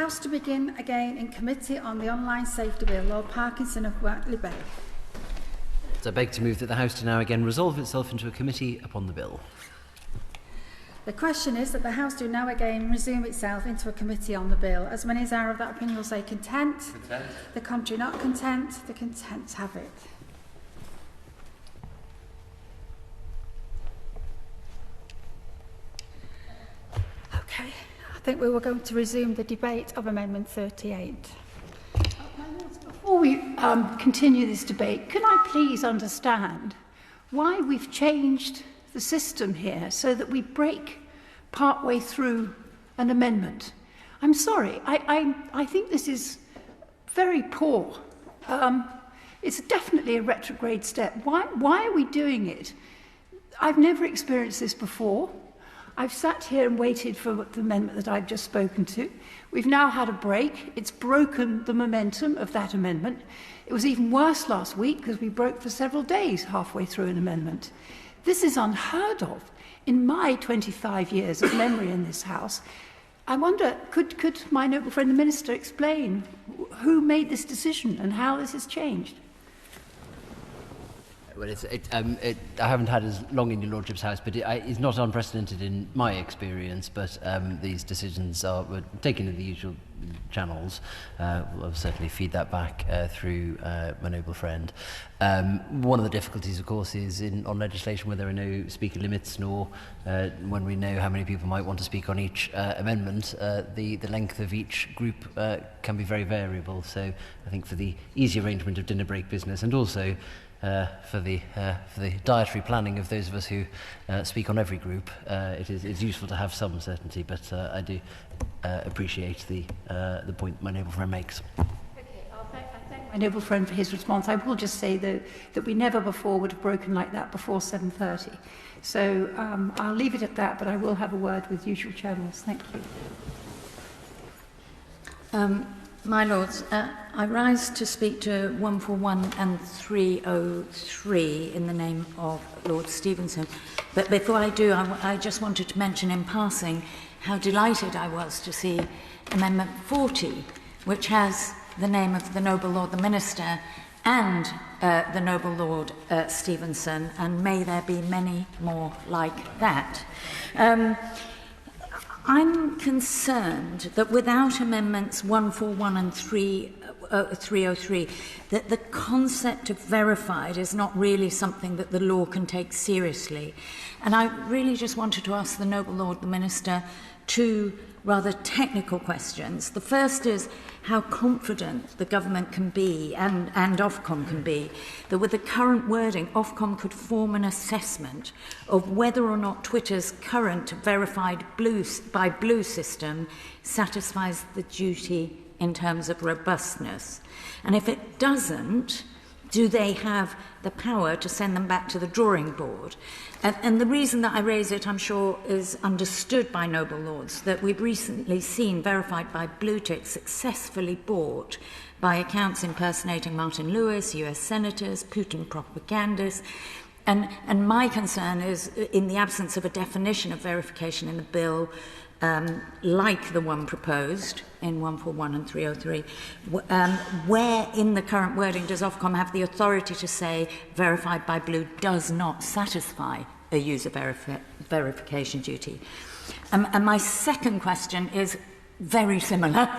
House to begin again in committee on the online safety bill, Lord Parkinson of Whitley Bay. So I beg to move that the House to now again resolve itself into a committee upon the bill. The question is that the House do now again resume itself into a committee on the bill. As many as are of that opinion will say content. Content. The contrary not content. The content have it. Okay, I think we were going to resume the debate of Amendment 38. Before we continue this debate, can I please understand why we've changed the system here so that we break partway through an amendment? I'm sorry, I think this is very poor. It's definitely a retrograde step. Why are we doing it? I've never experienced this before. I've sat here and waited for the amendment that I've just spoken to. We've now had a break. It's broken the momentum of that amendment. It was even worse last week because we broke for several days halfway through an amendment. This is unheard of in my 25 years of memory in this House. I wonder, could my noble friend the Minister explain who made this decision and how this has changed? Well, I haven't had as long in your Lordship's House, but it's not unprecedented in my experience, but these decisions were taken in the usual channels. We'll certainly feed that back through my noble friend. One of the difficulties, of course, is on legislation where there are no speaker limits, nor when we know how many people might want to speak on each amendment, the length of each group can be very variable. So I think for the easy arrangement of dinner break business, and also for the dietary planning of those of us who speak on every group, it's useful to have some certainty, but I do appreciate the point my noble friend makes. Okay, I thank my noble friend for his response. I will just say that we never before would have broken like that before 7:30. So I'll leave it at that, but I will have a word with usual channels. Thank you. My Lords, I rise to speak to 141 and 303 in the name of Lord Stevenson. But before I do, I just wanted to mention in passing how delighted I was to see Amendment 40, which has the name of the Noble Lord the Minister and the Noble Lord Stevenson, and may there be many more like that. I'm concerned that without Amendments 141 and 303, that the concept of verified is not really something that the law can take seriously. And I really just wanted to ask the Noble Lord, the Minister, two rather technical questions. The first is how confident the government can be, and Ofcom can be, that with the current wording, Ofcom could form an assessment of whether or not Twitter's current verified by blue system satisfies the duty in terms of robustness. And if it doesn't, do they have the power to send them back to the drawing board? And the reason that I raise it, I'm sure, is understood by noble lords, that we've recently seen verified by blue tick successfully bought by accounts impersonating Martin Lewis, US senators, Putin propagandists. And my concern is, in the absence of a definition of verification in the bill, like the one proposed in 141 and 303, where in the current wording does Ofcom have the authority to say verified by blue does not satisfy a user verification duty? And my second question is very similar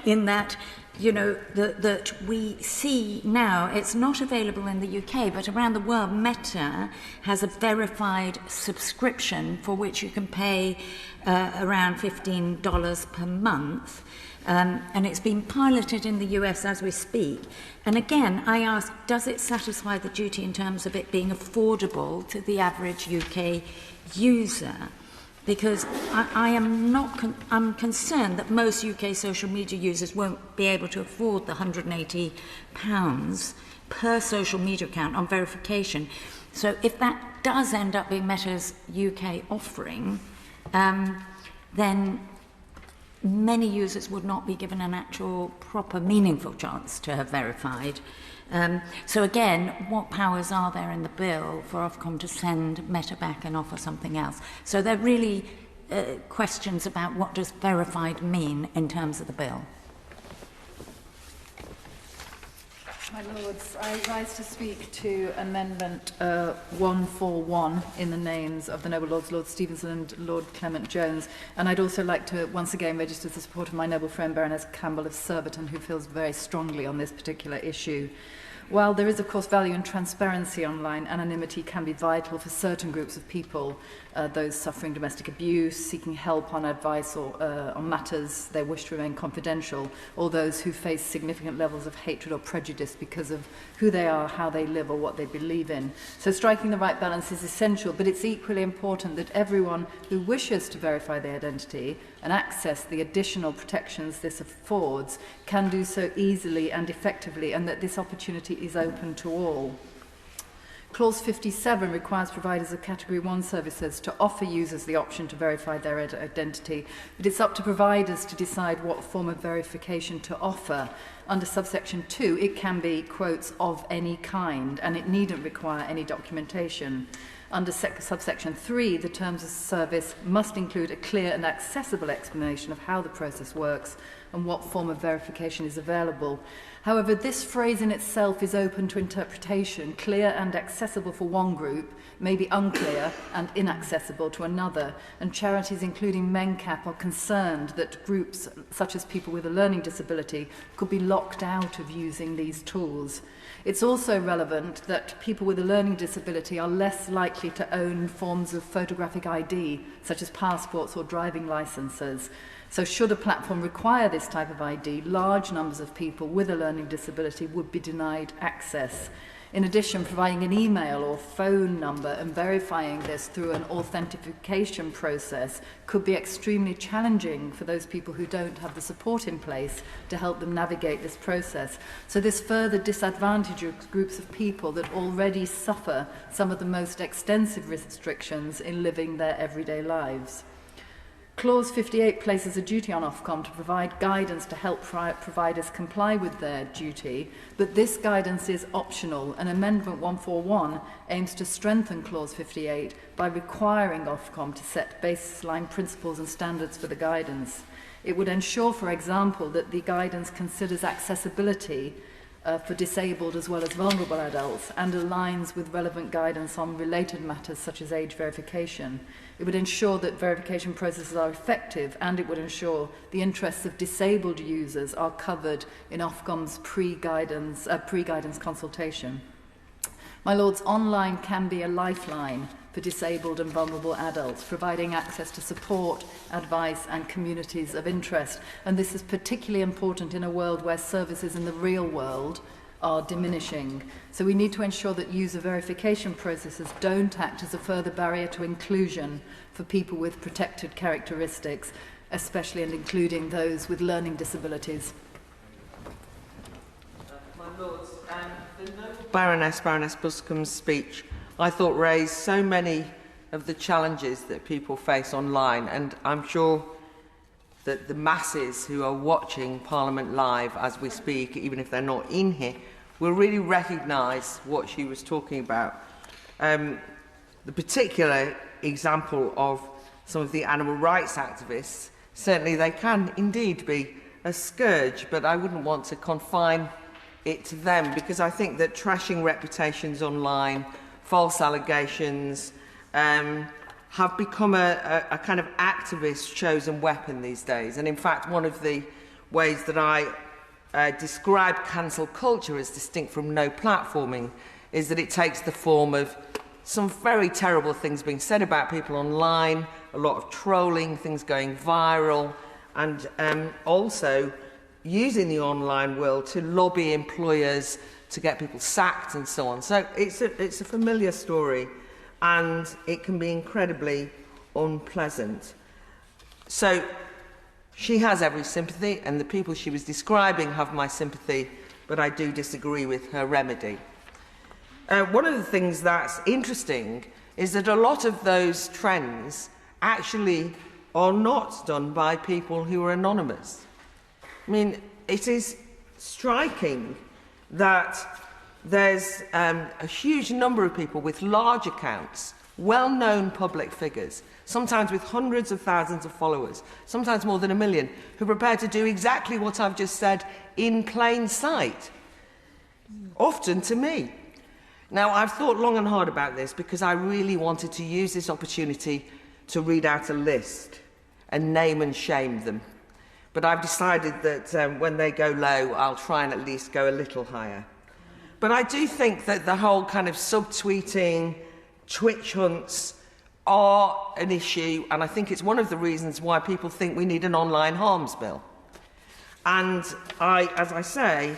in that, you know, that we see now, it's not available in the UK, but around the world, Meta has a verified subscription for which you can pay around $15 per month. And it's been piloted in the US as we speak. And again, I ask, does it satisfy the duty in terms of it being affordable to the average UK user? Because I'm concerned that most UK social media users won't be able to afford the £180 per social media account on verification. So if that does end up being Meta's UK offering, then many users would not be given an actual proper meaningful chance to have verified. So again, what powers are there in the bill for Ofcom to send Meta back and offer something else? So they're really questions about what does verified mean in terms of the bill. My Lords, I rise to speak to Amendment 141 in the names of the noble Lords, Lord Stevenson and Lord Clement-Jones. And I'd also like to once again register the support of my noble friend Baroness Campbell of Surbiton, who feels very strongly on this particular issue. While there is, of course, value in transparency online, anonymity can be vital for certain groups of people, those suffering domestic abuse, seeking help on advice or on matters they wish to remain confidential, or those who face significant levels of hatred or prejudice because of who they are, how they live, or what they believe in. So striking the right balance is essential, but it's equally important that everyone who wishes to verify their identity and access the additional protections this affords can do so easily and effectively, and that this opportunity is open to all. Clause 57 requires providers of Category 1 services to offer users the option to verify their identity, but it's up to providers to decide what form of verification to offer. Under subsection 2, it can be, quotes, of any kind, and it needn't require any documentation. Under subsection 3, the terms of service must include a clear and accessible explanation of how the process works and what form of verification is available. However, this phrase in itself is open to interpretation. Clear and accessible for one group may be unclear and inaccessible to another, and charities including MenCap are concerned that groups such as people with a learning disability could be locked out of using these tools. It's also relevant that people with a learning disability are less likely to own forms of photographic ID, such as passports or driving licenses. So should a platform require this type of ID, large numbers of people with a learning disability would be denied access. In addition, providing an email or phone number and verifying this through an authentication process could be extremely challenging for those people who don't have the support in place to help them navigate this process. So this further disadvantages groups of people that already suffer some of the most extensive restrictions in living their everyday lives. Clause 58 places a duty on Ofcom to provide guidance to help providers comply with their duty, but this guidance is optional, and Amendment 141 aims to strengthen Clause 58 by requiring Ofcom to set baseline principles and standards for the guidance. It would ensure, for example, that the guidance considers accessibility for disabled as well as vulnerable adults and aligns with relevant guidance on related matters such as age verification. It would ensure that verification processes are effective, and it would ensure the interests of disabled users are covered in Ofcom's pre-guidance consultation. My Lords, online can be a lifeline for disabled and vulnerable adults, providing access to support, advice and communities of interest. And this is particularly important in a world where services in the real world are diminishing. So we need to ensure that user verification processes don't act as a further barrier to inclusion for people with protected characteristics, especially and including those with learning disabilities. My Lords, the Baroness Buscombe's speech, I thought, raised so many of the challenges that people face online, and I'm sure that the masses who are watching Parliament live as we speak, even if they're not in here, will really recognise what she was talking about. The particular example of some of the animal rights activists, certainly they can indeed be a scourge, but I wouldn't want to confine it to them, because I think that trashing reputations online, false allegations, have become a kind of activist chosen weapon these days. And in fact, one of the ways that I describe cancel culture as distinct from no platforming is that it takes the form of some very terrible things being said about people online, a lot of trolling, things going viral, and also using the online world to lobby employers to get people sacked and so on. So it's a familiar story, and it can be incredibly unpleasant. So she has every sympathy, and the people she was describing have my sympathy, but I do disagree with her remedy. One of the things that's interesting is that a lot of those trends actually are not done by people who are anonymous. I mean, it is striking that there's a huge number of people with large accounts, well-known public figures, sometimes with hundreds of thousands of followers, sometimes more than 1 million, who are prepared to do exactly what I've just said in plain sight. often to me. Now, I've thought long and hard about this because I really wanted to use this opportunity to read out a list and name and shame them. But I've decided that when they go low, I'll try and at least go a little higher. But I do think that the whole kind of subtweeting, Twitch hunts are an issue, and I think it's one of the reasons why people think we need an online harms bill. And as I say,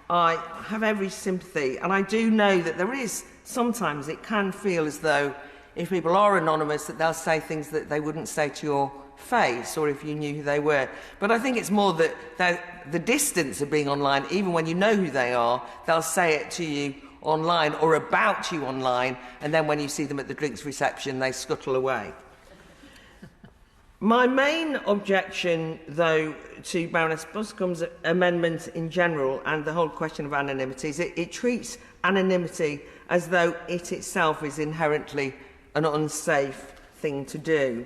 I have every sympathy, and I do know that there is, sometimes it can feel as though if people are anonymous that they'll say things that they wouldn't say to your face or if you knew who they were. But I think it's more that the distance of being online, even when you know who they are, they'll say it to you online or about you online, and then when you see them at the drinks reception, they scuttle away. My main objection, though, to Baroness Buscombe's amendment in general and the whole question of anonymity is it treats anonymity as though it itself is inherently an unsafe thing to do.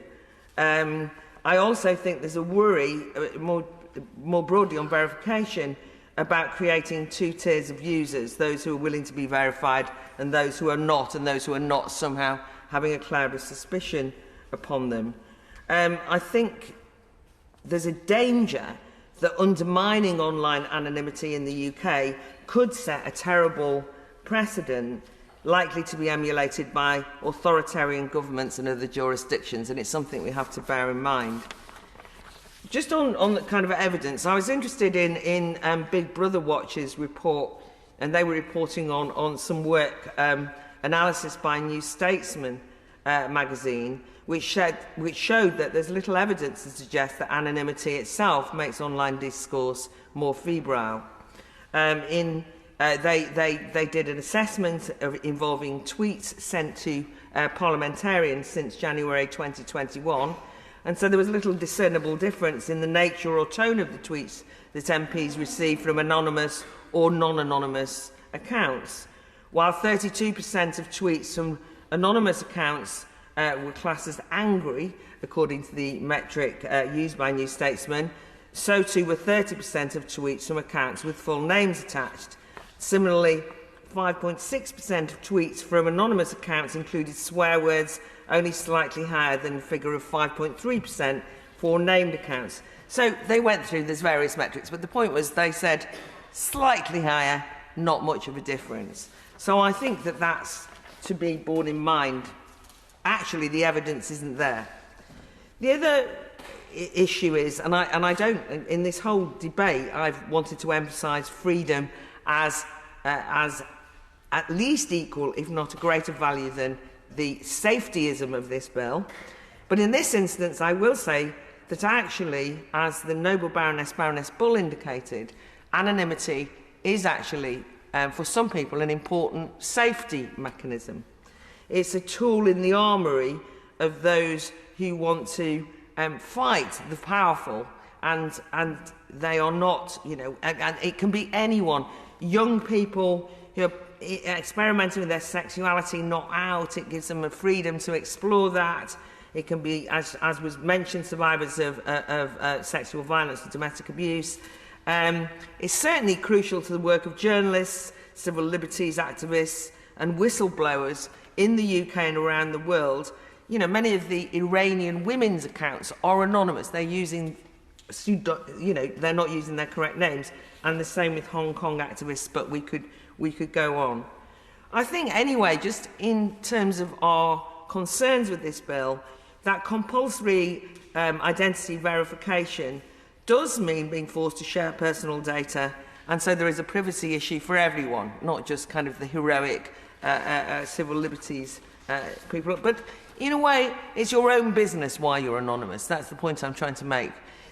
I also think there's a worry, more broadly on verification, about creating two tiers of users, those who are willing to be verified and those who are not, and those who are not somehow having a cloud of suspicion upon them. I think there's a danger that undermining online anonymity in the UK could set a terrible precedent likely to be emulated by authoritarian governments and other jurisdictions, and it's something we have to bear in mind. Just on the kind of evidence, I was interested in Big Brother Watch's report, and they were reporting on some work, analysis by New Statesman magazine, which showed that there's little evidence to suggest that anonymity itself makes online discourse more febrile. They did an assessment involving tweets sent to parliamentarians since January 2021, and so there was little discernible difference in the nature or tone of the tweets that MPs received from anonymous or non-anonymous accounts, while 32% of tweets from anonymous accounts were classed as angry, according to the metric used by New Statesman. So too were 30% of tweets from accounts with full names attached. Similarly, 5.6% of tweets from anonymous accounts included swear words, only slightly higher than the figure of 5.3% for named accounts. So they went through these various metrics, but the point was they said slightly higher, not much of a difference. So I think that that's to be borne in mind. Actually, the evidence isn't there. The other issue is, and I don't, in this whole debate, I've wanted to emphasise freedom as at least equal, if not a greater value than the safetyism of this bill. But in this instance, I will say that actually, as the noble Baroness Bull indicated, anonymity is actually, for some people, an important safety mechanism. It's a tool in the armoury of those who want to fight the powerful, and they are not, and it can be anyone. Young people who are experimenting with their sexuality, not out, it gives them a freedom to explore that. It can be, as was mentioned, survivors of sexual violence and domestic abuse. It's certainly crucial to the work of journalists, civil liberties activists and whistleblowers in the UK and around the world. Many of the Iranian women's accounts are anonymous. They're using, they're not using their correct names. And the same with Hong Kong activists, but we could go on. I think, anyway, just in terms of our concerns with this bill, that compulsory identity verification does mean being forced to share personal data, and so there is a privacy issue for everyone, not just kind of the heroic civil liberties people. But in a way, it's your own business why you're anonymous. That's the point I'm trying to make.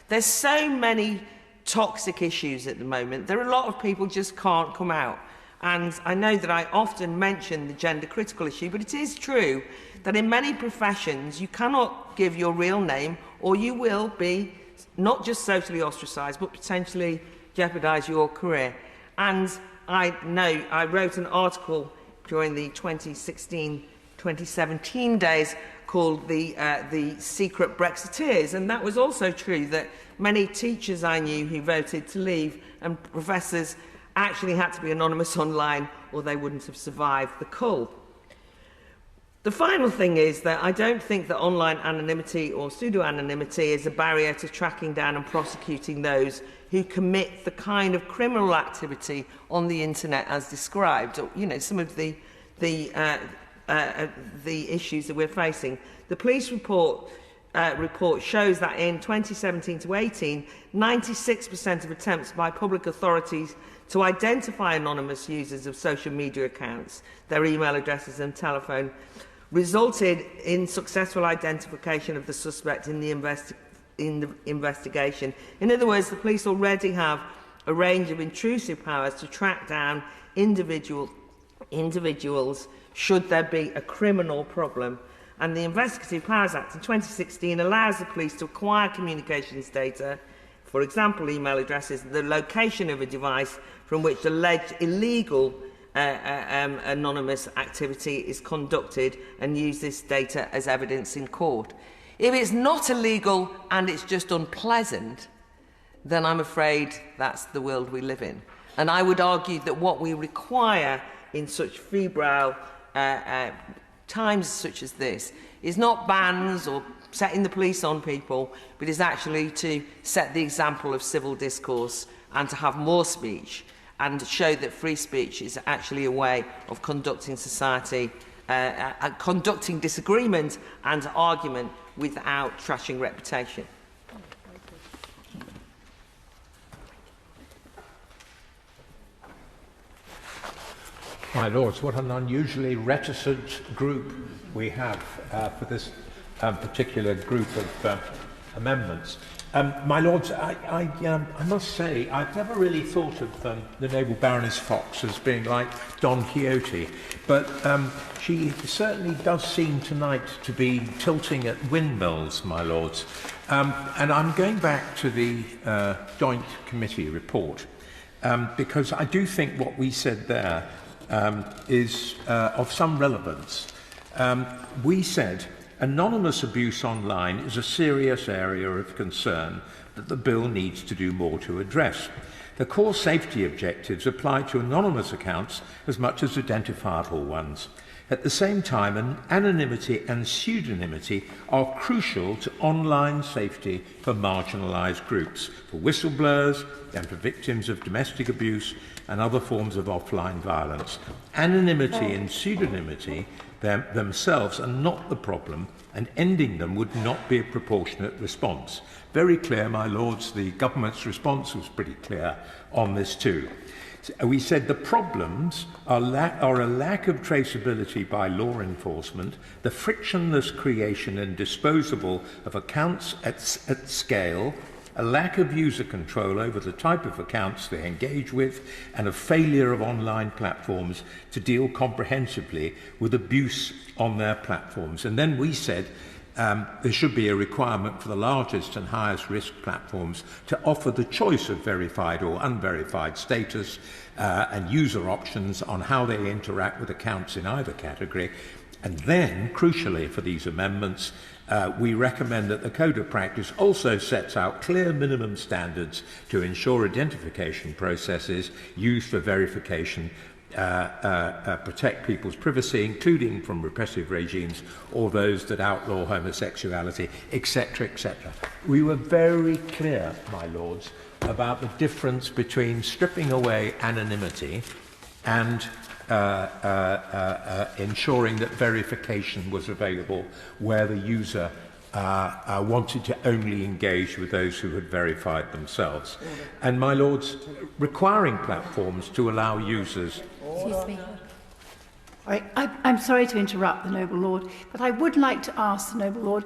There's so many toxic issues at the moment. There are a lot of people just can't come out. And I know that I often mention the gender critical issue, but it is true that in many professions you cannot give your real name, or you will be not just socially ostracised, but potentially jeopardise your career. And I know I wrote an article during the 2016-2017 days called the Secret Brexiteers, and that was also true, that many teachers I knew who voted to leave and professors actually had to be anonymous online or they wouldn't have survived the cull. The final thing is that I don't think that online anonymity or pseudo-anonymity is a barrier to tracking down and prosecuting those who commit the kind of criminal activity on the internet as described. Or, you know, some of the issues that we're facing. The police report shows that in 2017 to 18, 96% of attempts by public authorities to identify anonymous users of social media accounts, their email addresses and telephone, resulted in successful identification of the suspect in the investigation. In other words, the police already have a range of intrusive powers to track down individuals should there be a criminal problem. And the Investigative Powers Act in 2016 allows the police to acquire communications data, for example email addresses, the location of a device from which alleged illegal anonymous activity is conducted, and use this data as evidence in court. If it's not illegal and it's just unpleasant, then I'm afraid that's the world we live in. And I would argue that what we require in such febrile times such as this is not bans or setting the police on people, but is actually to set the example of civil discourse and to have more speech and show that free speech is actually a way of conducting society, conducting disagreement and argument without trashing reputation. My Lords, what an unusually reticent group we have for this particular group of amendments. My Lords, I must say, I've never really thought of the noble Baroness Fox as being like Don Quixote, but she certainly does seem tonight to be tilting at windmills, my Lords. And I'm going back to the Joint Committee report, because I do think what we said there is of some relevance. We said anonymous abuse online is a serious area of concern that the bill needs to do more to address. The core safety objectives apply to anonymous accounts as much as identifiable ones. At the same time, anonymity and pseudonymity are crucial to online safety for marginalised groups, for whistleblowers and for victims of domestic abuse and other forms of offline violence. Anonymity and pseudonymity themselves are not the problem, and ending them would not be a proportionate response. Very clear, my Lords, the government's response was pretty clear on this too. We said the problems are a lack of traceability by law enforcement, the frictionless creation and disposal of accounts at scale, a lack of user control over the type of accounts they engage with, and a failure of online platforms to deal comprehensively with abuse on their platforms. And then we said there should be a requirement for the largest and highest risk platforms to offer the choice of verified or unverified status and user options on how they interact with accounts in either category. And then, crucially for these amendments, we recommend that the Code of Practice also sets out clear minimum standards to ensure identification processes used for verification protect people's privacy, including from repressive regimes or those that outlaw homosexuality, etc., etc. We were very clear, my Lords, about the difference between stripping away anonymity and ensuring that verification was available where the user wanted to only engage with those who had verified themselves. And, my Lords, requiring platforms to allow users... Excuse me. I'm sorry to interrupt the noble lord, but I would like to ask the noble lord,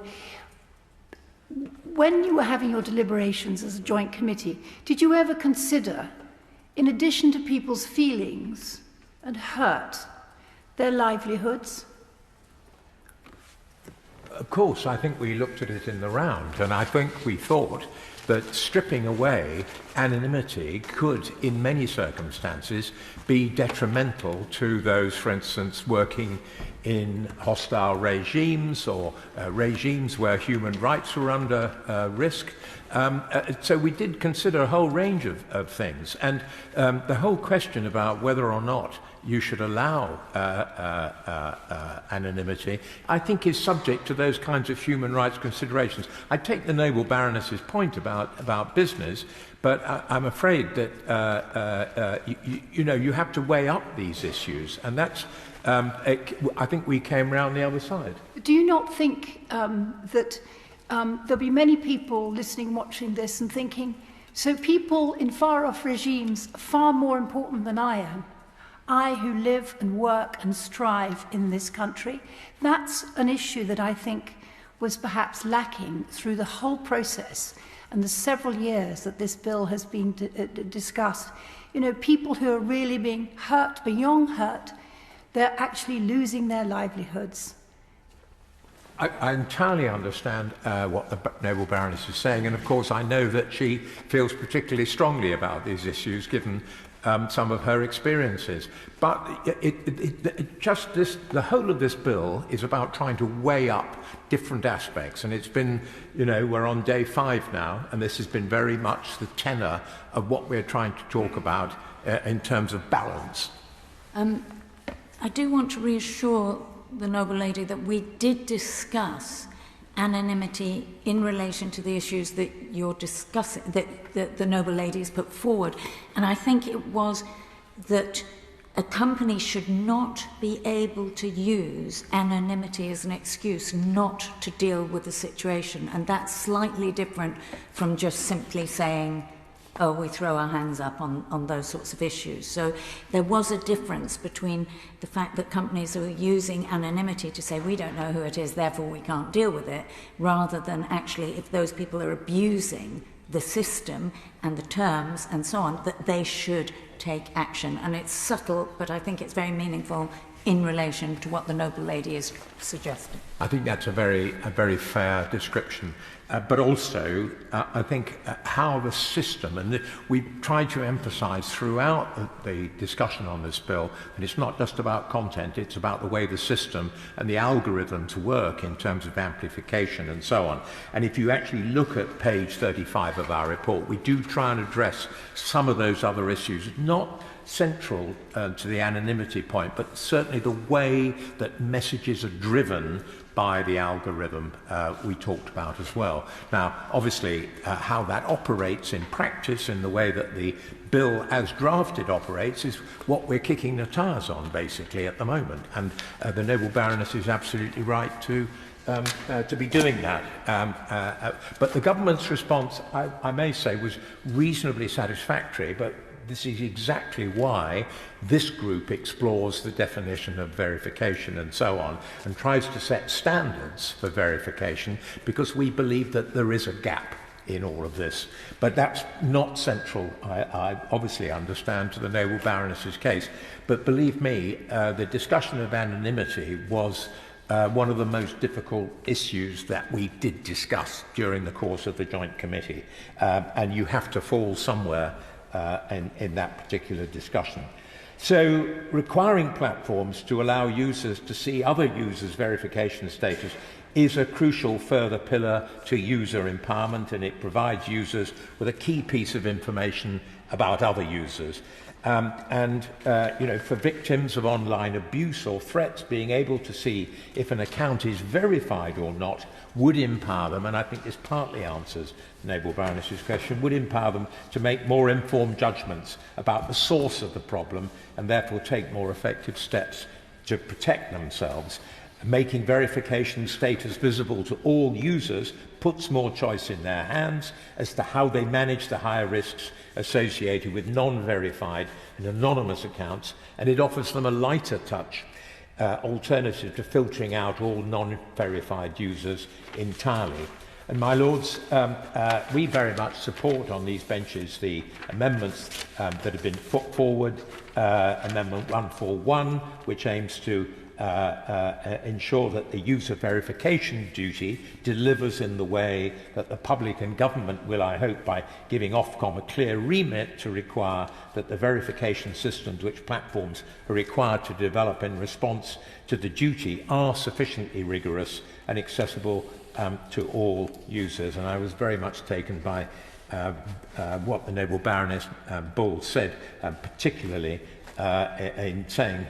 when you were having your deliberations as a joint committee, did you ever consider, in addition to people's feelings and hurt, their livelihoods? Of course, I think we looked at it in the round, and I think we thought that stripping away anonymity could, in many circumstances, be detrimental to those, for instance, working in hostile regimes or regimes where human rights were under risk. So we did consider a whole range of things. And the whole question about whether or not you should allow anonymity, I think is subject to those kinds of human rights considerations. I take the noble Baroness's point about business, but I'm afraid that you have to weigh up these issues, and that's I think we came round the other side. Do you not think that there'll be many people listening, watching this, and thinking, so people in far-off regimes are far more important than I am? I who live and work and strive in this country. That's an issue that I think was perhaps lacking through the whole process and the several years that this bill has been discussed. You know, people who are really being hurt beyond hurt, they're actually losing their livelihoods. I entirely understand what the noble Baroness is saying, and of course I know that she feels particularly strongly about these issues, given some of her experiences. But the whole of this bill is about trying to weigh up different aspects, and it's been, we're on day 5 now, and this has been very much the tenor of what we're trying to talk about in terms of balance. I do want to reassure the noble lady that we did discuss anonymity in relation to the issues that you're discussing, that the noble lady has put forward. And I think it was that a company should not be able to use anonymity as an excuse not to deal with the situation. And that's slightly different from just simply saying, oh, we throw our hands up on those sorts of issues. So there was a difference between the fact that companies are using anonymity to say, we don't know who it is, therefore we can't deal with it, rather than actually, if those people are abusing the system and the terms and so on, that they should take action. And it's subtle, but I think it's very meaningful in relation to what the noble lady is suggesting. I think that's a very fair description. But also, I think how the system, and we tried to emphasise throughout the discussion on this bill, and it's not just about content, it's about the way the system and the algorithms work in terms of amplification and so on. And if you actually look at page 35 of our report, we do try and address some of those other issues, not central to the anonymity point, but certainly the way that messages are driven by the algorithm we talked about as well. Now, obviously, how that operates in practice in the way that the bill as drafted operates is what we're kicking the tires on, basically, at the moment. And the noble Baroness is absolutely right to be doing that. But the government's response, I may say, was reasonably satisfactory, but this is exactly why this group explores the definition of verification and so on, and tries to set standards for verification, because we believe that there is a gap in all of this. But that's not central, I obviously understand, to the noble Baroness's case. But believe me, the discussion of anonymity was one of the most difficult issues that we did discuss during the course of the joint committee. And you have to fall somewhere in that particular discussion. So requiring platforms to allow users to see other users' verification status is a crucial further pillar to user empowerment, and it provides users with a key piece of information about other users. For victims of online abuse or threats, being able to see if an account is verified or not would empower them, and I think this partly answers noble Baroness's question, would empower them to make more informed judgments about the source of the problem and therefore take more effective steps to protect themselves. Making verification status visible to all users puts more choice in their hands as to how they manage the higher risks associated with non-verified and anonymous accounts, and it offers them a lighter touch alternative to filtering out all non-verified users entirely. And my lords, we very much support on these benches the amendments that have been put forward, Amendment 141, which aims to ensure that the user verification duty delivers in the way that the public and government will, I hope, by giving Ofcom a clear remit to require that the verification systems which platforms are required to develop in response to the duty are sufficiently rigorous and accessible to all users. And I was very much taken by what the Noble Baroness Bull said, particularly in saying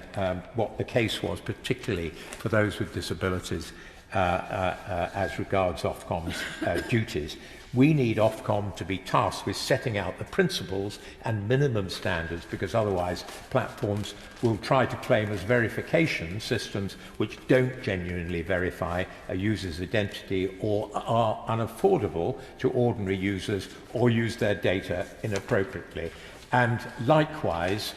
what the case was, particularly for those with disabilities as regards Ofcom's duties. We need Ofcom to be tasked with setting out the principles and minimum standards, because otherwise platforms will try to claim as verification systems which don't genuinely verify a user's identity or are unaffordable to ordinary users or use their data inappropriately. And likewise,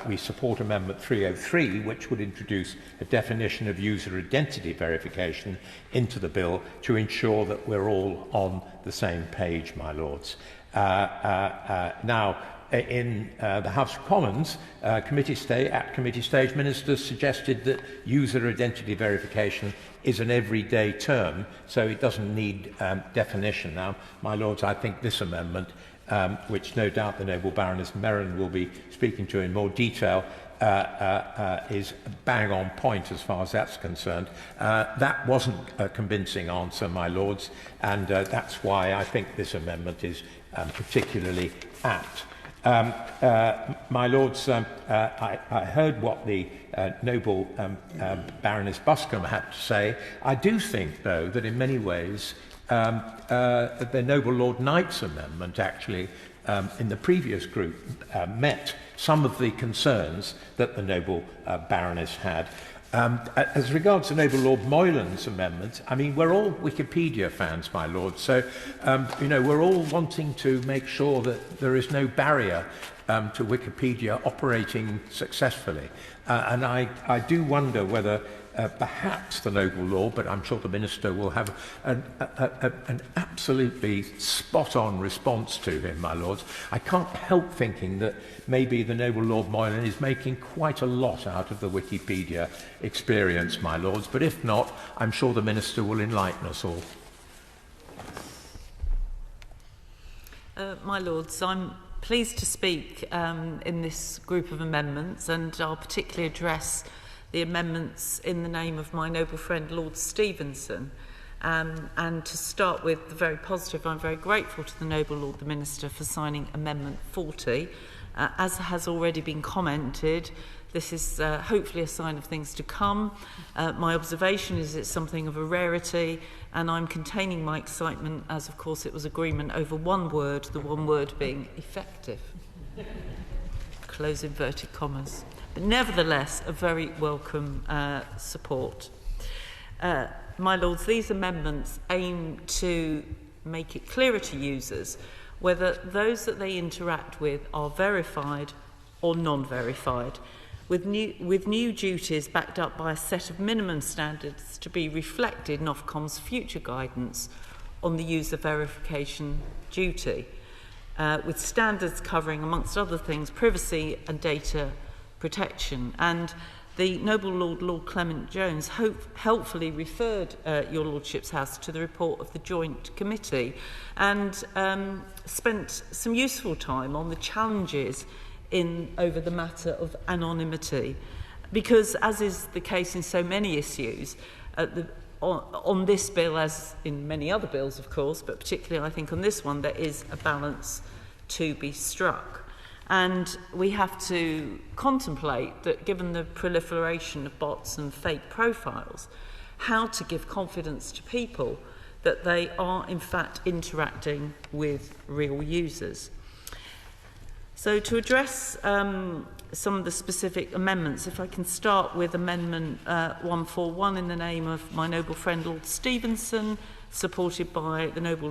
we support Amendment 303, which would introduce a definition of user identity verification into the bill to ensure that we're all on the same page, my lords. Now, in the House of Commons, at committee stage, ministers suggested that user identity verification is an everyday term, so it doesn't need definition. Now, my lords, I think this amendment, which no doubt the Noble Baroness Merron will be speaking to in more detail, is bang on point as far as that's concerned. That wasn't a convincing answer, my lords, and that's why I think this amendment is particularly apt. My lords, I heard what the Noble Baroness Buscombe had to say. I do think, though, that in many ways the Noble Lord Knight's amendment actually in the previous group met some of the concerns that the Noble Baroness had. As regards to Noble Lord Moylan's amendment, I mean, we're all Wikipedia fans, my lord, so you know, we're all wanting to make sure that there is no barrier to Wikipedia operating successfully. And I do wonder whether perhaps the Noble Lord, but I'm sure the Minister will have an absolutely spot-on response to him, my lords. I can't help thinking that maybe the Noble Lord Moylan is making quite a lot out of the Wikipedia experience, my lords, but if not, I'm sure the Minister will enlighten us all. My lords, I'm pleased to speak in this group of amendments, and I'll particularly address the amendments in the name of my noble friend Lord Stevenson. And to start with the very positive, I'm very grateful to the Noble Lord the Minister for signing Amendment 40. As has already been commented, this is hopefully a sign of things to come. My observation is it's something of a rarity, and I'm containing my excitement as, of course, it was agreement over one word, the one word being effective. Close inverted commas. But nevertheless, a very welcome support. My lords, these amendments aim to make it clearer to users whether those that they interact with are verified or non-verified, with new duties backed up by a set of minimum standards to be reflected in Ofcom's future guidance on the user verification duty, with standards covering, amongst other things, privacy and data protection. And the Noble Lord Clement-Jones helpfully referred your Lordship's House to the report of the Joint Committee and spent some useful time on the challenges over the matter of anonymity, because, as is the case in so many issues, on this bill, as in many other bills, of course, but particularly I think on this one, there is a balance to be struck. And we have to contemplate that, given the proliferation of bots and fake profiles, how to give confidence to people that they are in fact interacting with real users. So to address some of the specific amendments, if I can start with Amendment 141 in the name of my noble friend Lord Stevenson, supported by the Noble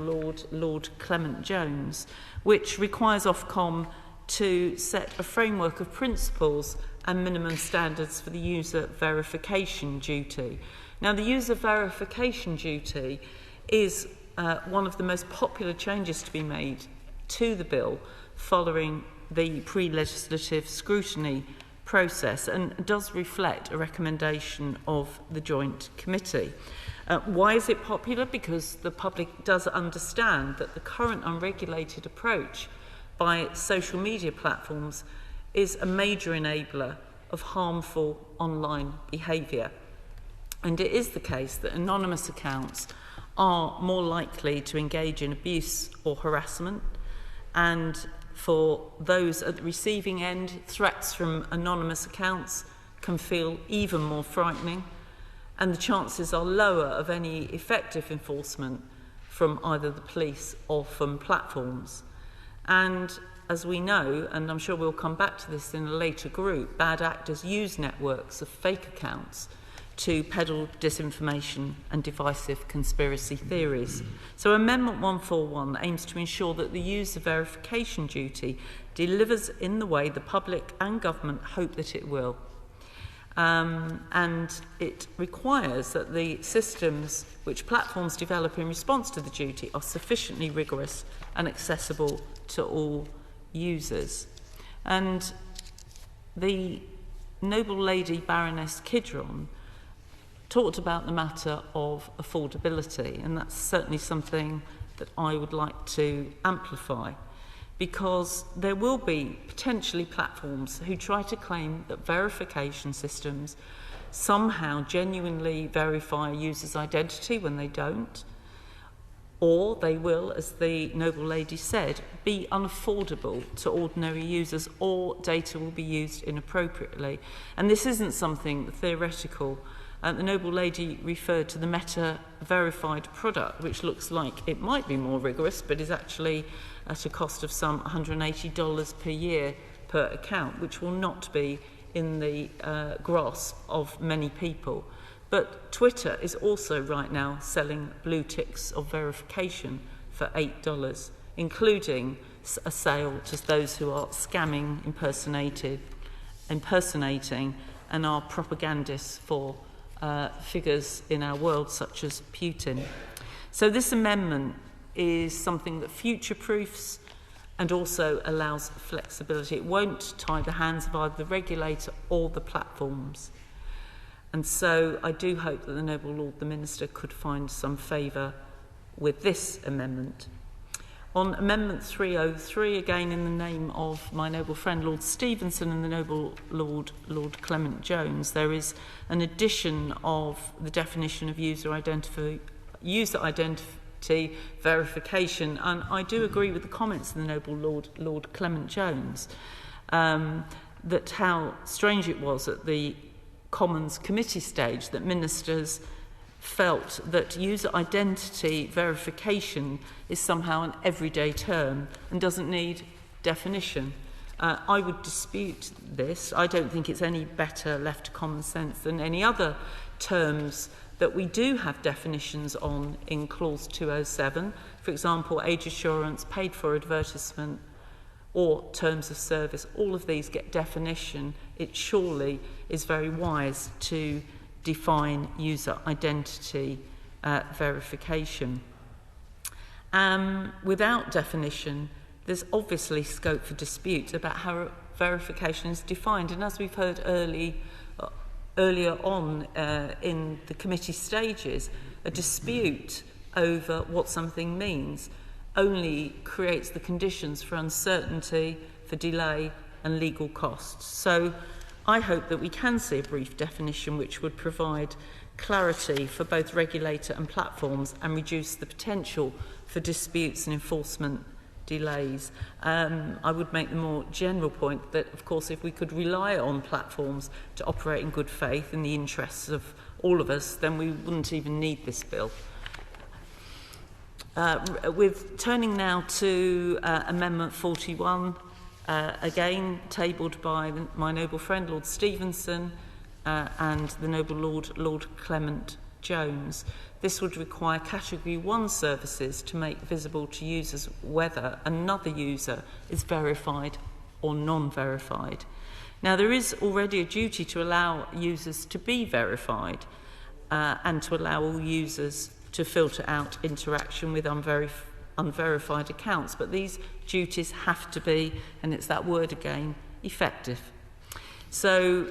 Lord Clement-Jones, which requires Ofcom to set a framework of principles and minimum standards for the user verification duty. Now, the user verification duty is one of the most popular changes to be made to the bill following the pre-legislative scrutiny process and does reflect a recommendation of the Joint Committee. Why is it popular? Because the public does understand that the current unregulated approach by social media platforms is a major enabler of harmful online behaviour. And it is the case that anonymous accounts are more likely to engage in abuse or harassment, and for those at the receiving end, threats from anonymous accounts can feel even more frightening, and the chances are lower of any effective enforcement from either the police or from platforms. And as we know, and I'm sure we'll come back to this in a later group, bad actors use networks of fake accounts to peddle disinformation and divisive conspiracy theories. So Amendment 141 aims to ensure that the user verification duty delivers in the way the public and government hope that it will. And it requires that the systems which platforms develop in response to the duty are sufficiently rigorous and accessible to all users. And the noble lady Baroness Kidron talked about the matter of affordability, and that's certainly something that I would like to amplify, because there will be potentially platforms who try to claim that verification systems somehow genuinely verify a user's identity when they don't, or they will, as the noble lady said, be unaffordable to ordinary users, or data will be used inappropriately. And this isn't something theoretical. The noble lady referred to the meta-verified product, which looks like it might be more rigorous, but is actually at a cost of some $180 per year per account, which will not be in the grasp of many people. But Twitter is also right now selling blue ticks of verification for $8, including a sale to those who are scamming, impersonating, and are propagandists for figures in our world such as Putin. So this amendment is something that future-proofs and also allows flexibility. It won't tie the hands of either the regulator or the platforms. And so I do hope that the noble Lord the Minister could find some favour with this amendment. On Amendment 303, again in the name of my noble friend Lord Stevenson and the noble Lord Clement-Jones, there is an addition of the definition of user identity verification. And I do agree with the comments of the noble Lord Clement-Jones that how strange it was at the Commons Committee stage that ministers felt that user identity verification is somehow an everyday term and doesn't need definition. I would dispute this. I don't think it's any better left to common sense than any other terms that we do have definitions on in Clause 207. For example, age assurance, paid for advertisement, or terms of service. All of these get definition. It surely is very wise to define user identity verification. Without definition, there's obviously scope for dispute about how verification is defined. And as we've heard earlier on in the committee stages, a dispute over what something means only creates the conditions for uncertainty, for delay and legal costs. So I hope that we can see a brief definition which would provide clarity for both regulator and platforms and reduce the potential for disputes and enforcement delays. I would make the more general point that, of course, if we could rely on platforms to operate in good faith in the interests of all of us, then we wouldn't even need this bill. With turning now to Amendment 41, again tabled by my noble friend Lord Stevenson and the noble Lord Clement-Jones. This would require Category 1 services to make visible to users whether another user is verified or non-verified. Now, there is already a duty to allow users to be verified and to allow all users to filter out interaction with unverified accounts, but these duties have to be, and it's that word again, effective. So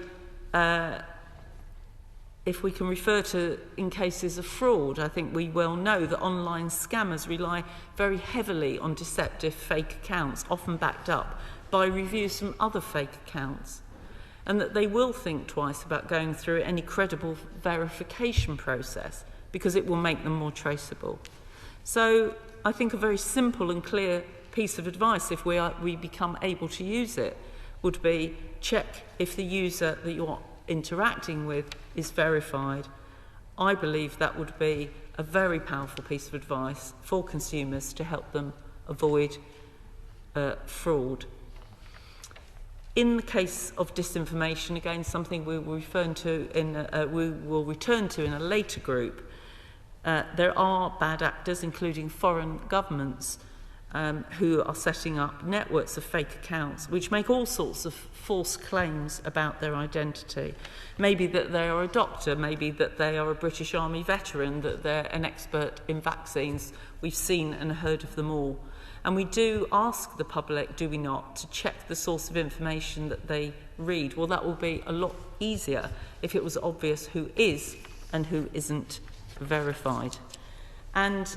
if we can refer to in cases of fraud, I think we well know that online scammers rely very heavily on deceptive fake accounts, often backed up by reviews from other fake accounts, and that they will think twice about going through any credible verification process because it will make them more traceable. So I think a very simple and clear piece of advice, if we become able to use it, would be check if the user that you're interacting with is verified. I believe that would be a very powerful piece of advice for consumers to help them avoid fraud. In the case of disinformation, again, something we will return to in a later group, there are bad actors, including foreign governments, who are setting up networks of fake accounts which make all sorts of false claims about their identity. Maybe that they are a doctor, maybe that they are a British Army veteran, that they're an expert in vaccines. We've seen and heard of them all. And we do ask the public, do we not, to check the source of information that they read. Well, that will be a lot easier if it was obvious who is and who isn't verified. And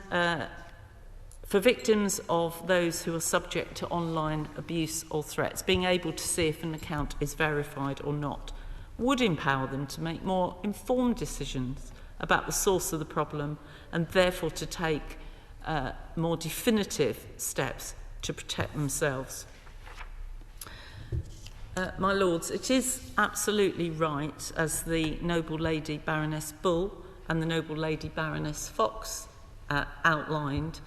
for victims of those who are subject to online abuse or threats, being able to see if an account is verified or not would empower them to make more informed decisions about the source of the problem and therefore to take more definitive steps to protect themselves. My Lords, it is absolutely right, as the Noble Lady Baroness Bull and the Noble Lady Baroness Fox outlined,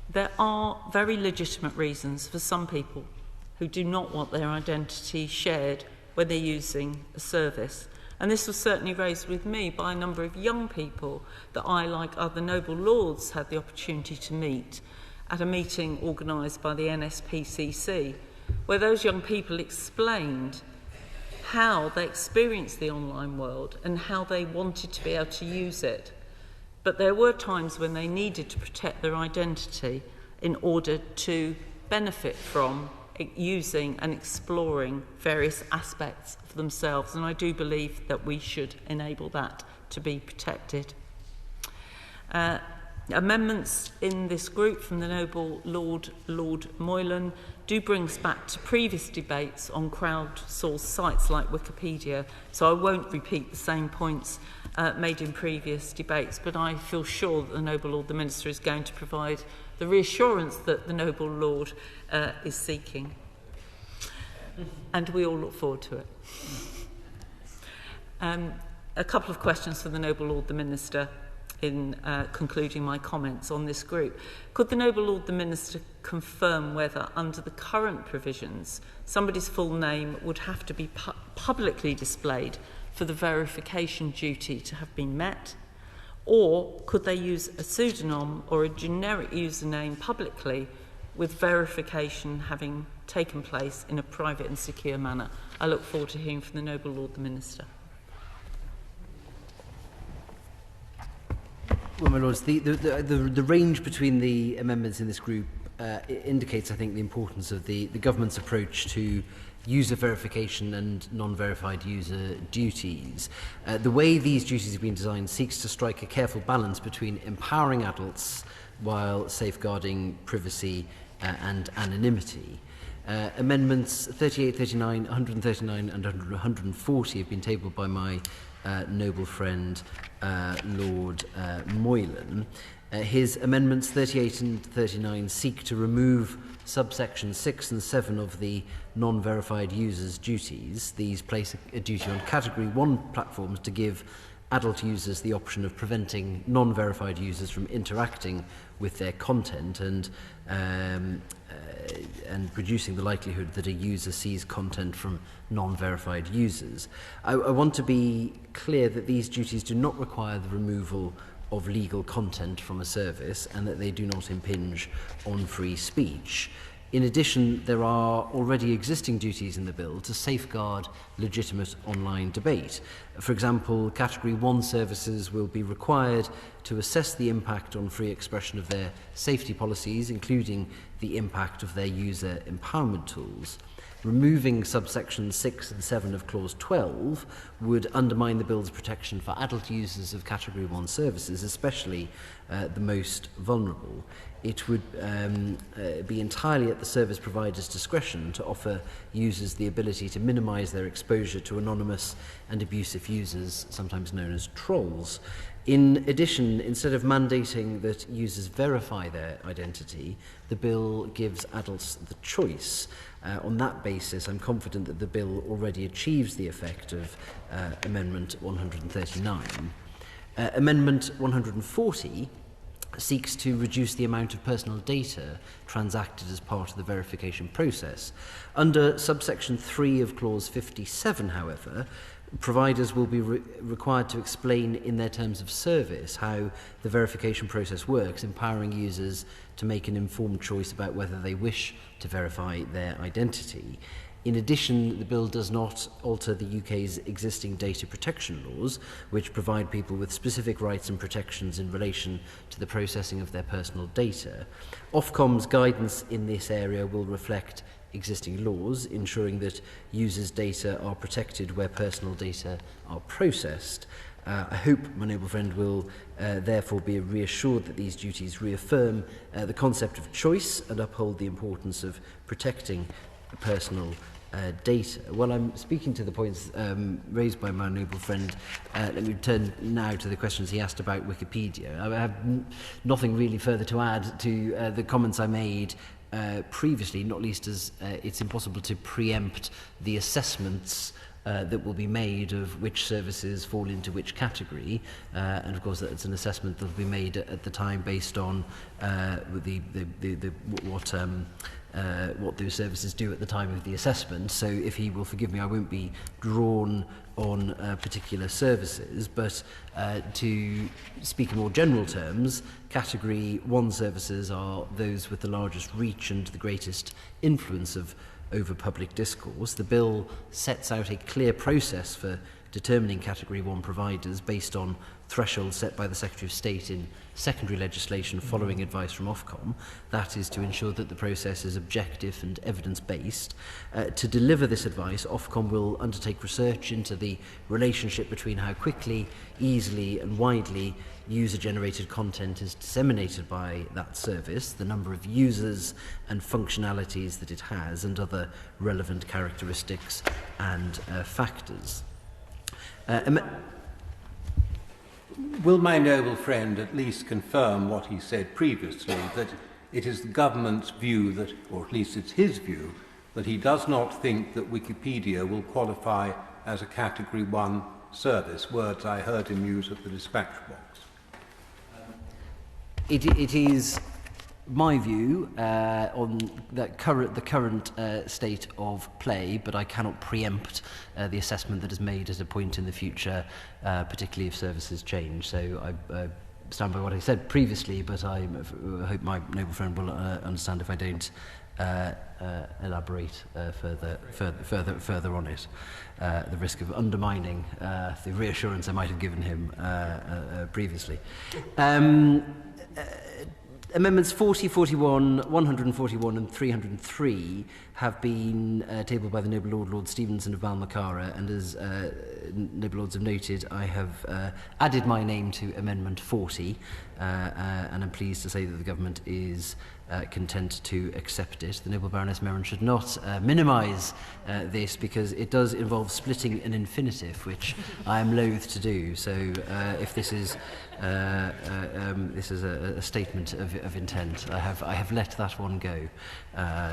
there are very legitimate reasons for some people who do not want their identity shared when they're using a service. And this was certainly raised with me by a number of young people that I, like other noble lords, had the opportunity to meet at a meeting organised by the NSPCC, where those young people explained how they experienced the online world and how they wanted to be able to use it. But there were times when they needed to protect their identity in order to benefit from using and exploring various aspects of themselves. And I do believe that we should enable that to be protected. Amendments in this group from the Noble Lord Moylan do bring us back to previous debates on crowdsourced sites like Wikipedia, so I won't repeat the same points made in previous debates, but I feel sure that the Noble Lord the Minister is going to provide the reassurance that the Noble Lord is seeking. And we all look forward to it. A couple of questions for the Noble Lord the Minister in concluding my comments on this group. Could the Noble Lord the Minister confirm whether, under the current provisions, somebody's full name would have to be publicly displayed for the verification duty to have been met? Or could they use a pseudonym or a generic username publicly with verification having taken place in a private and secure manner? I look forward to hearing from the Noble Lord the Minister. Well, my Lords, the range between the amendments in this group indicates, I think, the importance of the government's approach to user verification and non-verified user duties. The way these duties have been designed seeks to strike a careful balance between empowering adults while safeguarding privacy and anonymity. Amendments 38, 39, 139 and 140 have been tabled by my noble friend Lord Moylan. His amendments 38 and 39 seek to remove subsections 6 and 7 of the non-verified users' duties. These place a duty on Category 1 platforms to give adult users the option of preventing non-verified users from interacting with their content and reducing the likelihood that a user sees content from non-verified users. I want to be clear that these duties do not require the removal of legal content from a service and that they do not impinge on free speech. In addition, there are already existing duties in the bill to safeguard legitimate online debate. For example, Category 1 services will be required to assess the impact on free expression of their safety policies, including the impact of their user empowerment tools. removing subsections 6 and 7 of clause 12 would undermine the bill's protection for adult users of category 1 services, especially the most vulnerable. It would be entirely at the service provider's discretion to offer users the ability to minimise their exposure to anonymous and abusive users, sometimes known as trolls. In addition, instead of mandating that users verify their identity, the bill gives adults the choice. On that basis, I'm confident that the bill already achieves the effect of Amendment 139. Amendment 140 seeks to reduce the amount of personal data transacted as part of the verification process. Under subsection 3 of clause 57, however, providers will be required to explain in their terms of service how the verification process works, empowering users to make an informed choice about whether they wish to verify their identity. In addition, the bill does not alter the UK's existing data protection laws, which provide people with specific rights and protections in relation to the processing of their personal data. Ofcom's guidance in this area will reflect existing laws, ensuring that users' data are protected where personal data are processed. I hope my noble friend will therefore be reassured that these duties reaffirm the concept of choice and uphold the importance of protecting personal data. While I'm speaking to the points raised by my noble friend, let me turn now to the questions he asked about Wikipedia. I have nothing really further to add to the comments I made previously, not least as it's impossible to preempt the assessments that will be made of which services fall into which category, and of course that's an assessment that will be made at the time based on what those services do at the time of the assessment. So if he will forgive me, I won't be drawn on particular services, but to speak in more general terms, category 1 services are those with the largest reach and the greatest influence over public discourse. The bill sets out a clear process for determining category 1 providers based on thresholds set by the Secretary of State in secondary legislation following advice from Ofcom. That is to ensure that the process is objective and evidence-based. To deliver this advice, Ofcom will undertake research into the relationship between how quickly, easily and widely user-generated content is disseminated by that service, the number of users and functionalities that it has, and other relevant characteristics and factors. Will my noble friend at least confirm what he said previously, that it is the government's view that, or at least it's his view, that he does not think that Wikipedia will qualify as a category 1 service? Words I heard him use at the dispatch box. It is my view on the current state of play, but I cannot preempt the assessment that is made at a point in the future, particularly if services change. So I stand by what I said previously, but I hope my noble friend will understand if I don't elaborate further on it. The risk of undermining the reassurance I might have given him previously. Amendments 40, 41, 141 and 303 have been tabled by the Noble Lord Stevenson of Balmacara, and as Noble Lords have noted, I have added my name to Amendment 40, and I'm pleased to say that the Government is content to accept it. The Noble Baroness Merron should not minimise this, because it does involve splitting an infinitive, which I am loath to do. So if this is a statement of intent, I have let that one go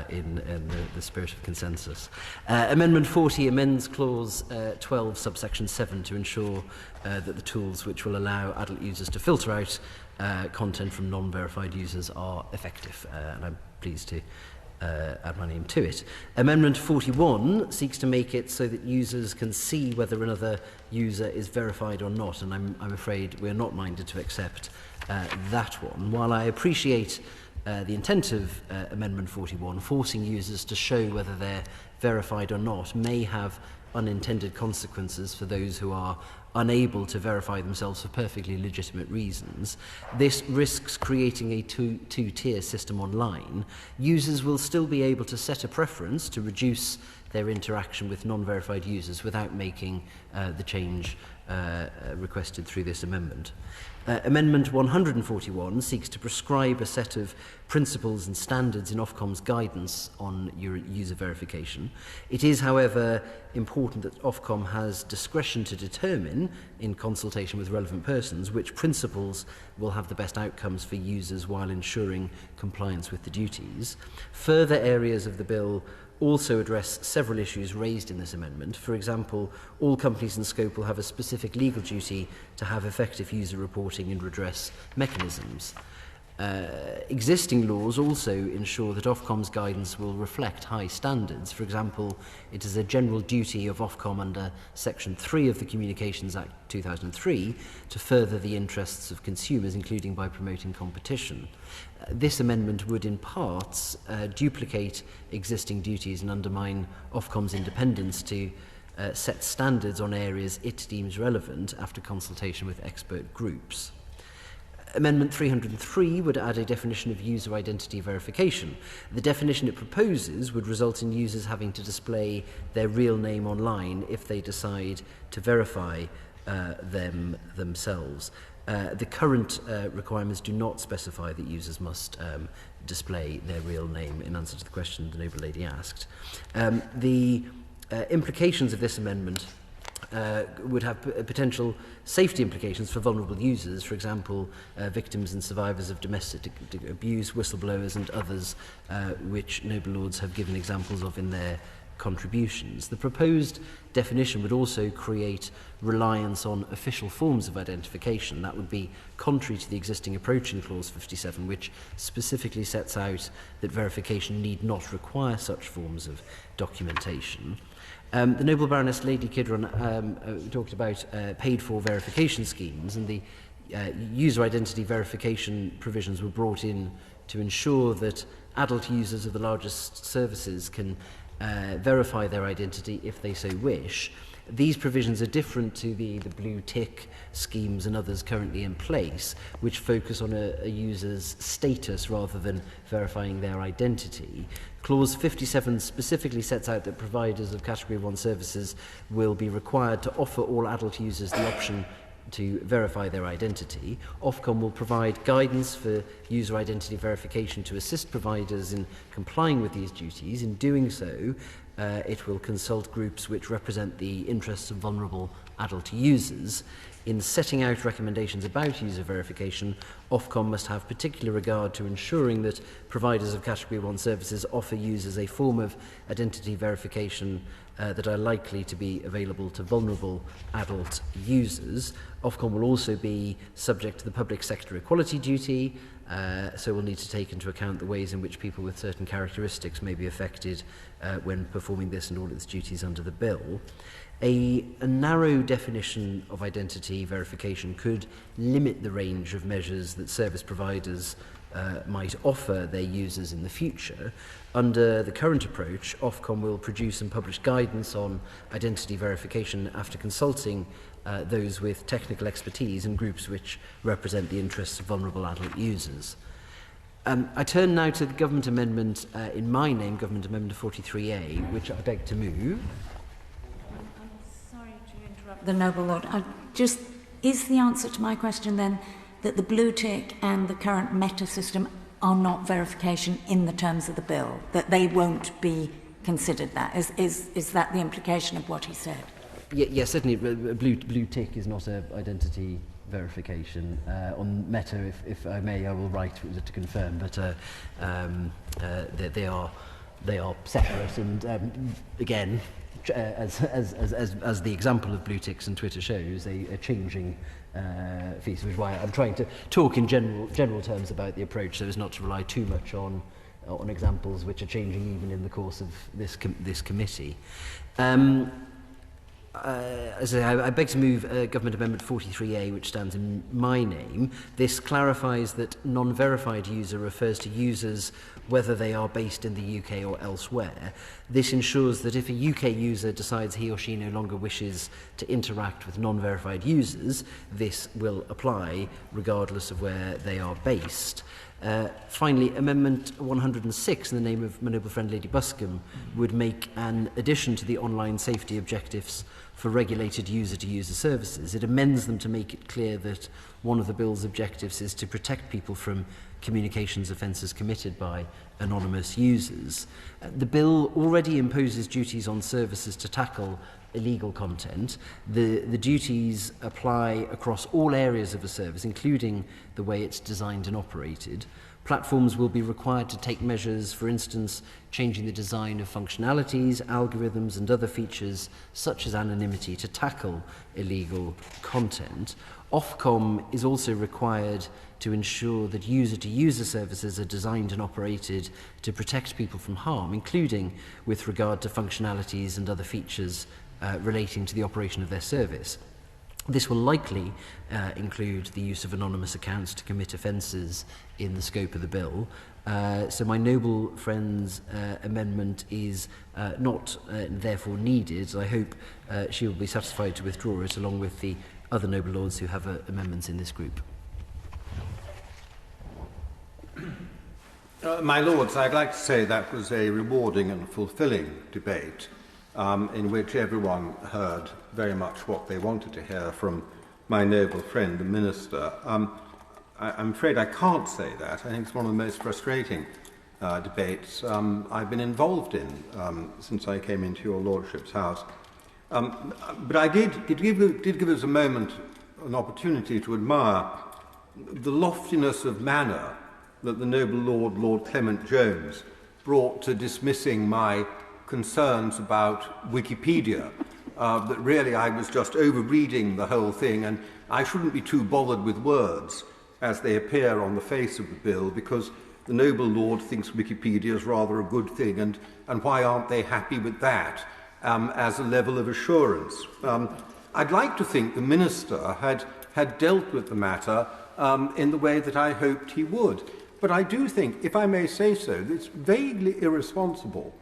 in the spirit of consensus. Amendment 40 amends clause 12 subsection 7 to ensure that the tools which will allow adult users to filter out content from non-verified users are effective, and I'm pleased to add my name to it. Amendment 41 seeks to make it so that users can see whether another user is verified or not, and I'm afraid we're not minded to accept that one. While I appreciate the intent of Amendment 41, forcing users to show whether they're verified or not may have unintended consequences for those who are unable to verify themselves for perfectly legitimate reasons. This risks creating a two-tier system online. Users will still be able to set a preference to reduce their interaction with non-verified users without making the change requested through this amendment. Amendment 141 seeks to prescribe a set of principles and standards in Ofcom's guidance on user verification. It is, however, important that Ofcom has discretion to determine, in consultation with relevant persons, which principles will have the best outcomes for users while ensuring compliance with the duties. Further areas of the bill also address several issues raised in this amendment. For example, all companies in scope will have a specific legal duty to have effective user reporting and redress mechanisms. Existing laws also ensure that Ofcom's guidance will reflect high standards. For example, it is a general duty of Ofcom under Section 3 of the Communications Act 2003 to further the interests of consumers, including by promoting competition. This amendment would in parts duplicate existing duties and undermine Ofcom's independence to set standards on areas it deems relevant after consultation with expert groups. Amendment 303 would add a definition of user identity verification. The definition it proposes would result in users having to display their real name online if they decide to verify themselves. The current requirements do not specify that users must display their real name, in answer to the question the noble lady asked. The implications of this amendment would have potential safety implications for vulnerable users, for example, victims and survivors of domestic abuse, whistleblowers and others, which noble lords have given examples of in their contributions. The proposed definition would also create reliance on official forms of identification. That would be contrary to the existing approach in Clause 57, which specifically sets out that verification need not require such forms of documentation. The noble Baroness Lady Kidron talked about paid-for verification schemes, and the user identity verification provisions were brought in to ensure that adult users of the largest services can verify their identity if they so wish. These provisions are different to the blue tick schemes and others currently in place, which focus on a user's status rather than verifying their identity. Clause 57 specifically sets out that providers of Category 1 services will be required to offer all adult users the option to verify their identity. Ofcom will provide guidance for user identity verification to assist providers in complying with these duties. In doing so, it will consult groups which represent the interests of vulnerable adult users. In setting out recommendations about user verification, Ofcom must have particular regard to ensuring that providers of Category 1 services offer users a form of identity verification that are likely to be available to vulnerable adult users. Ofcom will also be subject to the public sector equality duty, so we'll need to take into account the ways in which people with certain characteristics may be affected when performing this and all its duties under the bill. A narrow definition of identity verification could limit the range of measures that service providers might offer their users in the future. Under the current approach, Ofcom will produce and publish guidance on identity verification after consulting those with technical expertise and groups which represent the interests of vulnerable adult users. I turn now to the government amendment in my name, Government Amendment 43A, which I beg to move. The noble lord, is the answer to my question then that the blue tick and the current meta system are not verification in the terms of the bill, that they won't be considered that? Is that the implication of what he said? Yes, certainly. Blue tick is not an identity verification. On meta, if I may, I will write to confirm, but they are separate, and again, as the example of blue ticks and Twitter shows, a changing feature, which is why I'm trying to talk in general terms about the approach, so as not to rely too much on examples which are changing even in the course of this committee. As I beg to move Government Amendment 43A, which stands in my name. This clarifies that non-verified user refers to users whether they are based in the UK or elsewhere. This ensures that if a UK user decides he or she no longer wishes to interact with non-verified users, this will apply regardless of where they are based. Finally, Amendment 106, in the name of my noble friend Lady Buscombe, would make an addition to the online safety objectives for regulated user-to-user services. It amends them to make it clear that one of the bill's objectives is to protect people from communications offences committed by anonymous users. The bill already imposes duties on services to tackle illegal content. The duties apply across all areas of a service, including the way it's designed and operated. Platforms will be required to take measures, for instance, changing the design of functionalities, algorithms and other features such as anonymity to tackle illegal content. Ofcom is also required to ensure that user-to-user services are designed and operated to protect people from harm, including with regard to functionalities and other features relating to the operation of their service. This will likely include the use of anonymous accounts to commit offences in the scope of the bill. So my noble friend's amendment is not therefore needed. I hope she will be satisfied to withdraw it along with the other noble lords who have amendments in this group. My lords, I'd like to say that was a rewarding and fulfilling debate in which everyone heard very much what they wanted to hear from my noble friend, the Minister. I'm afraid I can't say that. I think it's one of the most frustrating debates I've been involved in since I came into your Lordship's house. But I did give us a moment, an opportunity to admire the loftiness of manner that the noble Lord Clement-Jones, brought to dismissing my concerns about Wikipedia, that really I was just over-reading the whole thing and I shouldn't be too bothered with words as they appear on the face of the bill, because the noble Lord thinks Wikipedia is rather a good thing, and why aren't they happy with that as a level of assurance? I'd like to think the Minister had dealt with the matter in the way that I hoped he would. But I do think, if I may say so, that it's vaguely irresponsible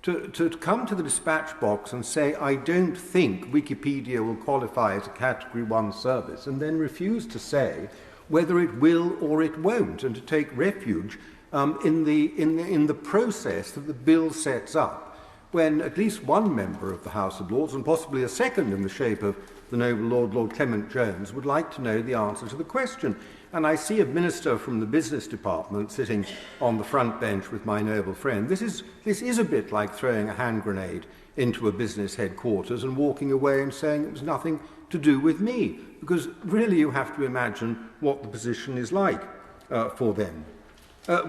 to come to the dispatch box and say, I don't think Wikipedia will qualify as a Category 1 service, and then refuse to say whether it will or it won't, and to take refuge in the process that the bill sets up, when at least one member of the House of Lords, and possibly a second in the shape of the noble Lord Clement-Jones, would like to know the answer to the question. And I see a minister from the business department sitting on the front bench with my noble friend. This is a bit like throwing a hand grenade into a business headquarters and walking away and saying it was nothing to do with me, because really you have to imagine what the position is like for them.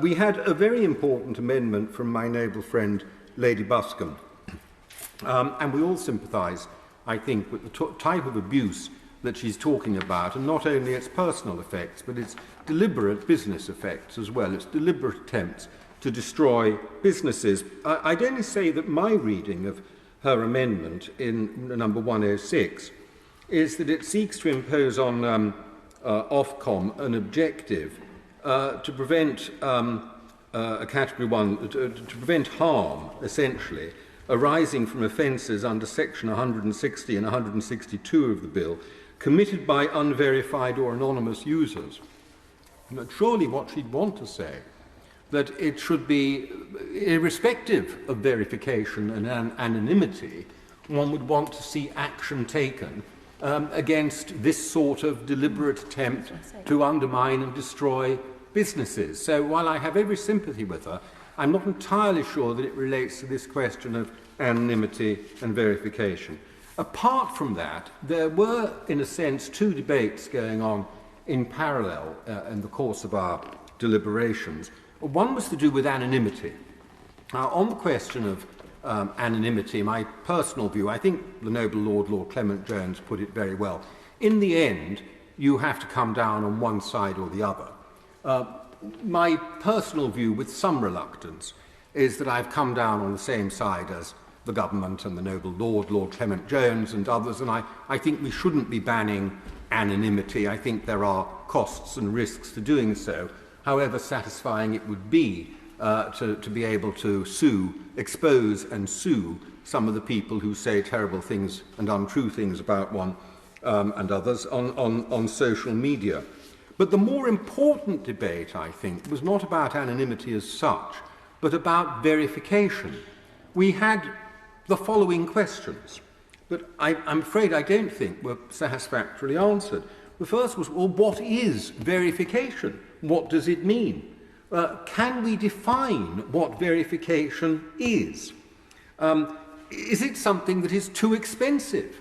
We had a very important amendment from my noble friend Lady Buscombe, and we all sympathise, I think, with the type of abuse that she's talking about, and not only its personal effects, but its deliberate business effects as well, its deliberate attempts to destroy businesses. I'd only say that my reading of her amendment in number 106 is that it seeks to impose on Ofcom an objective to prevent a Category 1, to prevent harm, essentially, arising from offences under Section 160 and 162 of the bill, committed by unverified or anonymous users. But surely what she'd want to say, that it should be, irrespective of verification and anonymity, one would want to see action taken against this sort of deliberate attempt to undermine and destroy businesses. So while I have every sympathy with her, I'm not entirely sure that it relates to this question of anonymity and verification. Apart from that, there were, in a sense, two debates going on in parallel in the course of our deliberations. One was to do with anonymity. On the question of anonymity, my personal view, I think the noble Lord Clement-Jones put it very well. In the end, you have to come down on one side or the other. My personal view, with some reluctance, is that I've come down on the same side as the government and the noble Lord Clement-Jones and others, and I think we shouldn't be banning anonymity. I think there are costs and risks to doing so, however satisfying it would be to be able to expose and sue some of the people who say terrible things and untrue things about one and others on social media. But the more important debate, I think, was not about anonymity as such, but about verification. We had the following questions, but I'm afraid I don't think were satisfactorily answered. The first was, well, what is verification? What does it mean? Can we define what verification is? Is it something that is too expensive?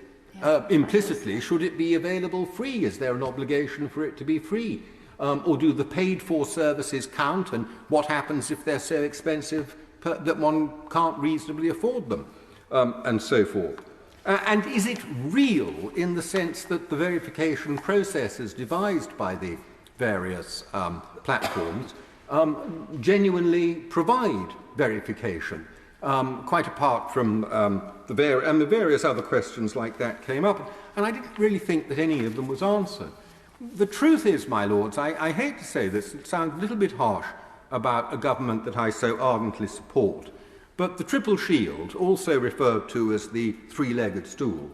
Implicitly, should it be available free? Is there an obligation for it to be free? Or do the paid-for services count, and what happens if they're so expensive that one can't reasonably afford them, and so forth? And is it real in the sense that the verification processes devised by the various platforms genuinely provide verification? Quite apart from the various other questions like that came up, and I didn't really think that any of them was answered. The truth is, my lords, I hate to say this, it sounds a little bit harsh about a government that I so ardently support, but the Triple Shield, also referred to as the three-legged stool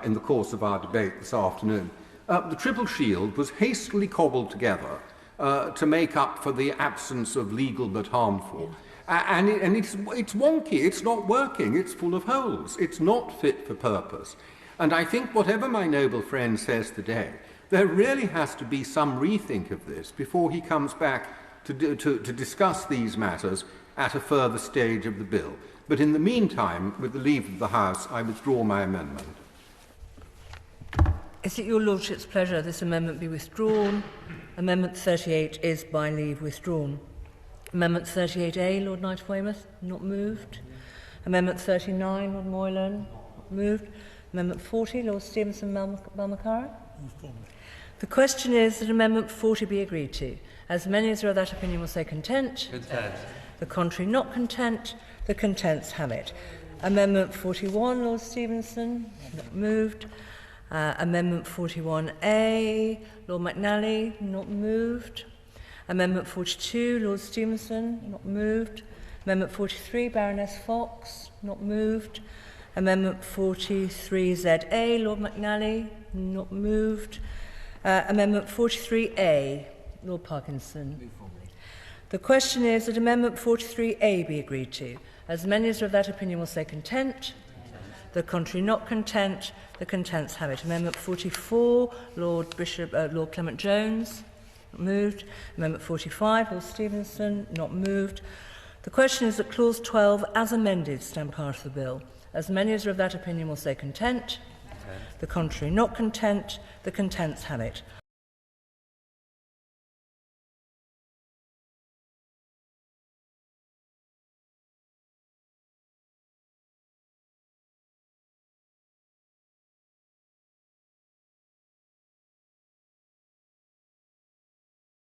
in the course of our debate this afternoon, the Triple Shield was hastily cobbled together to make up for the absence of legal but harmful. And it's wonky, it's not working, it's full of holes, it's not fit for purpose. And I think whatever my noble friend says today, there really has to be some rethink of this before he comes back to discuss these matters at a further stage of the bill. But in the meantime, with the leave of the House, I withdraw my amendment. Is it your Lordship's pleasure this amendment be withdrawn? Amendment 38 is by leave withdrawn. Amendment 38A, Lord Knight of Weymouth, not moved. Amendment 39, Lord Moylan, not moved. Amendment 40, Lord Stevenson Balmacara. The question is that Amendment 40 be agreed to. As many as are of that opinion will say content. Content. The contrary not content. The contents have it. Amendment 41, Lord Stevenson, not moved. Amendment 41A, Lord McNally, not moved. Amendment 42, Lord Stevenson, not moved. Amendment 43, Baroness Fox, not moved. Amendment 43ZA, Lord McNally, not moved. Amendment 43A, Lord Parkinson. The question is that Amendment 43A be agreed to. As many as are of that opinion will say content. The contrary not content. The contents have it. Amendment 44, Lord Clement-Jones, not moved. Amendment 45, Lord Stevenson, not moved. The question is that Clause 12, as amended, stand part of the bill. As many as are of that opinion will say content. The contrary not content. The contents have it.